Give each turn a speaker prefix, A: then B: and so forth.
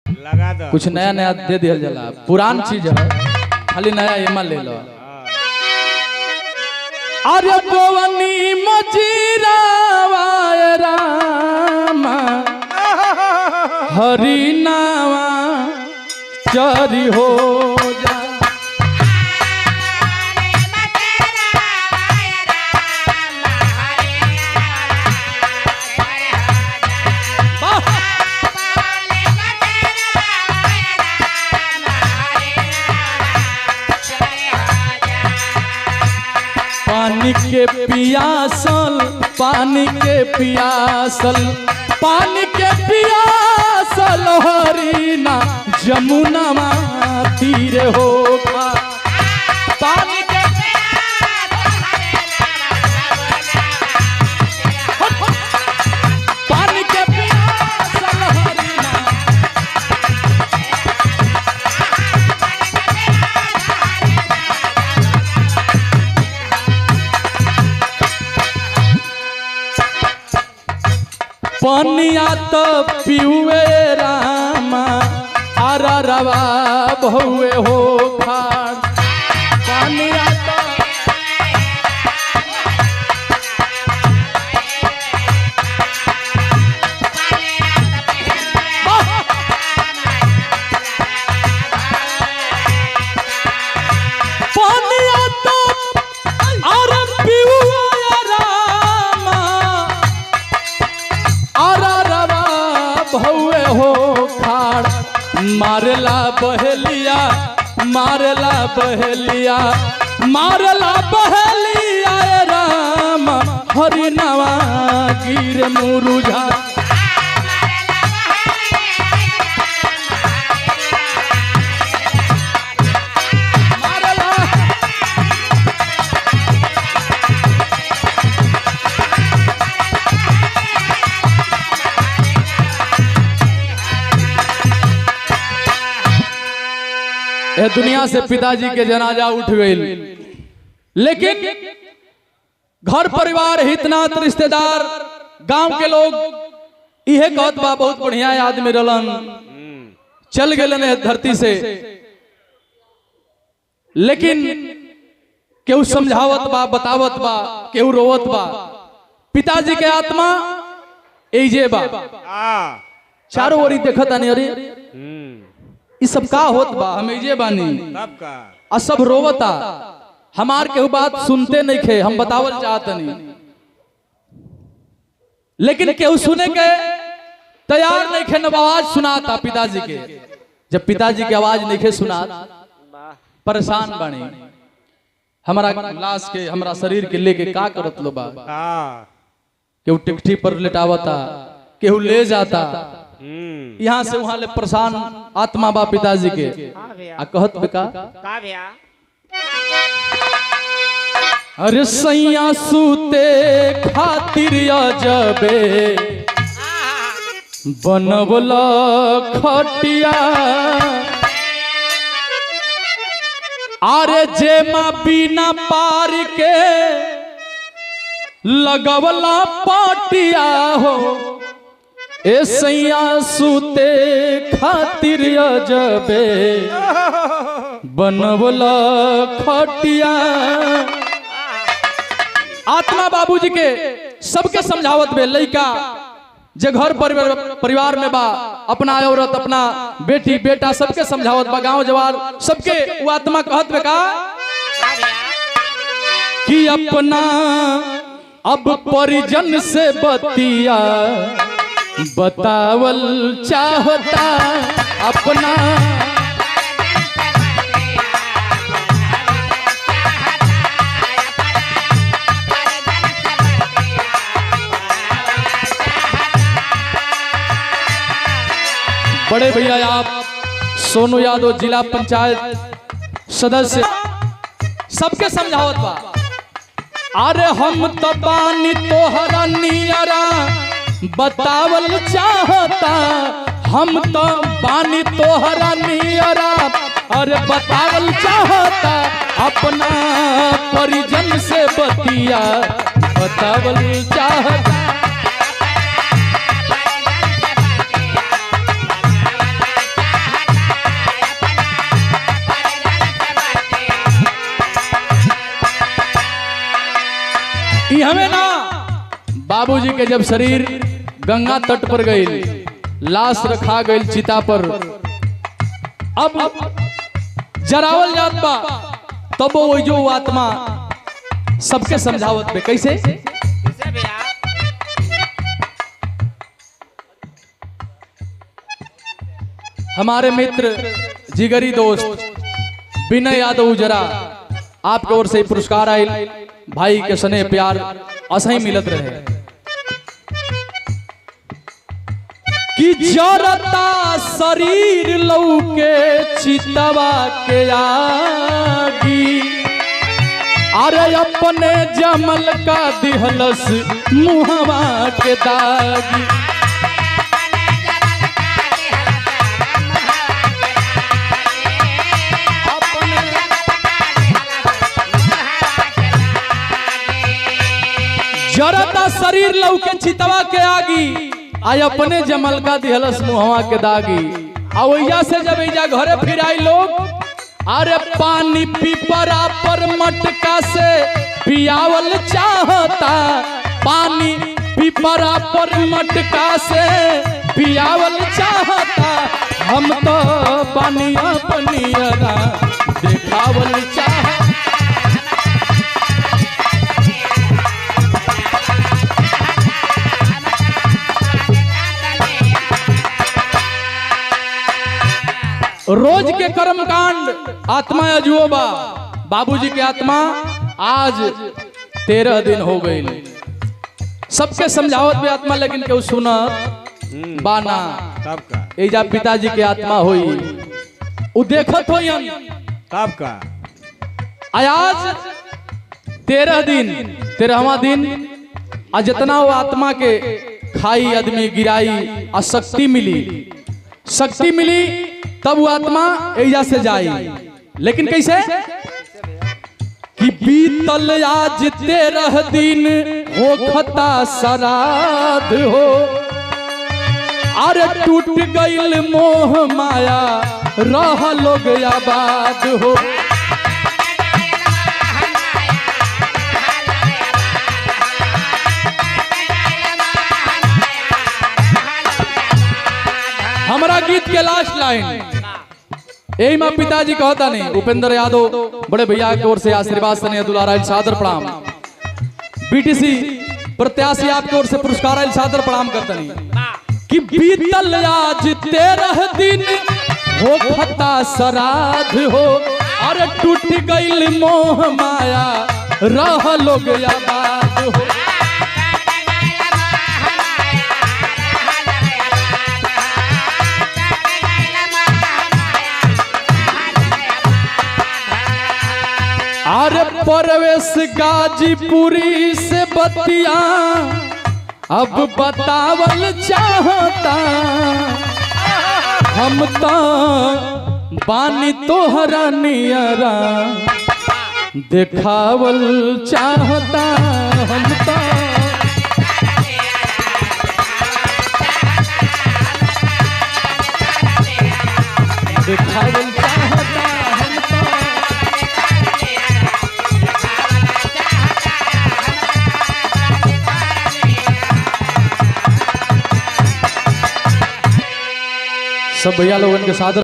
A: लगा दो
B: कुछ नया नया दे दिया जला, पुरान चीज है खाली नया एमा ले लो। अरे पवनी मजीरा रामा हरि नामा चरी हो जा। पानी के पियासल, पानी के पियासल, पानी के पियासल हरीना जमुना तीर होगा। पानी के पानी के पियासल हरीना पनिया तो पियुए रामा आरा रवा बहुए हो खाड़। पनिया तो पनिया तो आरा पियुए रामा आरा रवा भौए हो खाड़। मारला बहेलिया, मारला बहेलिया, मारला बहेलिया राम हरि नवा गिर मुरुझा। यह दुनिया से पिताजी के जनाजा उठ गई, लेकिन घर परिवार हितनात रिश्तेदार गांव के लोग इहे कहत बा बहुत बढ़िया आदमी रहलन, चल गए धरती से। लेकिन केहू समझावत बा, बतावत बा, केहू रोवत बा। पिताजी के आत्मा एजे बा, चारों ओरी देखत आनी, अरे इस सब का होत बा, हम एजे बानी आ सब रोवता, हमार केहू बात सुनते नहीं खे, हम बतावल चाहत नहीं, लेकिन केहू सुने के तैयार नहीं खे। न आवाज सुनाता पिताजी के, जब पिताजी की आवाज नहीं खे सुनात परेशान बनी। हमारा लाश के, हमारा शरीर के लेके का करत लो बा, केहू टिकठी पर लेटावता, केहू ले जाता, यहाँ से वहां ले परेशान आत्मा बा पिताजी के। आ कहत बेका अरे सैया सूते खातिर जबे बनवला खटिया, अरे जे माँ बिना पार के लगवला पाटिया हो। ए सैया सूते खातिर जबे बनवला खटिया। आत्मा बाबूजी के सबके समझावत बे, लइका जे घर परिवार में बा, अपना औरत, अपना बेटी बेटा सबके समझावत बा, गांव जवार सबके वो आत्मा कहत बे का कि अपना अब परिजन से बतिया बतावल चाहता। अपना बड़े भैया आप सोनू यादव जिला पंचायत सदस्य सबके समझावत बा। अरे हम तो बानी तोहरा नियरा बतावल चाहता, हम तो बानी तोहरा नियरा अरे बतावल चाहता। अपना परिजन से बतिया बतावल चाहता। बाबूजी के जब शरीर गंगा तट पर गई, लाश रखा गई चिता पर, अब जरावल जात बा, तब वो जो आत्मा सबके समझावत पे कैसे हमारे मित्र जिगरी दोस्त विनय यादव जरा आपके ओर से पुरस्कार आयल, भाई के स्नेह प्यार असही मिलत रहे कि जरता शरीर लौके चितवा के आगी, अरे अपने जमल का दिहलस मुहवा के दागी। जरता शरीर लौके चितवा के आगी, आई अपने जमल का दिहलस मुहवा के दागी। आवैया से जब ऐजा घरे फिर आई लोग, अरे पानी पीपरा पर मटका से पियावल चाहता, पानी पीपरा पर मटका से पियावल चाहता, हम तो बनिया बनिया देखावल चाहता। रोज के कर्म कांड आत्मा अजुबा, बाबूजी की आत्मा आज 13 दिन हो गई, सबके समझावत भी आत्मा, लेकिन क्यों सुना बाना एजा पिताजी की आत्मा हुई, वो देखत हो
A: तब का
B: आज 13 दिन 13वां दिन, आज जितना वो आत्मा के खाई आदमी गिराई, शक्ति मिली, शक्ति मिली, तब वो आत्मा एजा से जाई। लेकिन कैसे कि बीतल आज 13 दिन हो खता श्राद्ध हो, अरे टूट गईल मोह माया रह लोग आबाद हो। हमारा गीत के लास्ट लाइन यही माँ पिताजी कहता नहीं, उपेंद्र यादव बड़े भैया की ओर से आशीर्वाद स्नेह दुलारा सादर प्रणाम, बीटीसी प्रत्याशी आपकी ओर से पुरस्कार सादर प्रणाम करता नहीं कि बीतल आज 13 दिन हो खता श्राद्ध हो, अरे टूट गईल मोह माया रह लोग आबाद हो। अरे परवेश गाजीपुरी से बतिया अब बतावल चाहता, हम तो बानी तोहरा नियरा देखावल चाहता, हम तो देखावल चाहता, हम तो सब भैया लोगों के साथ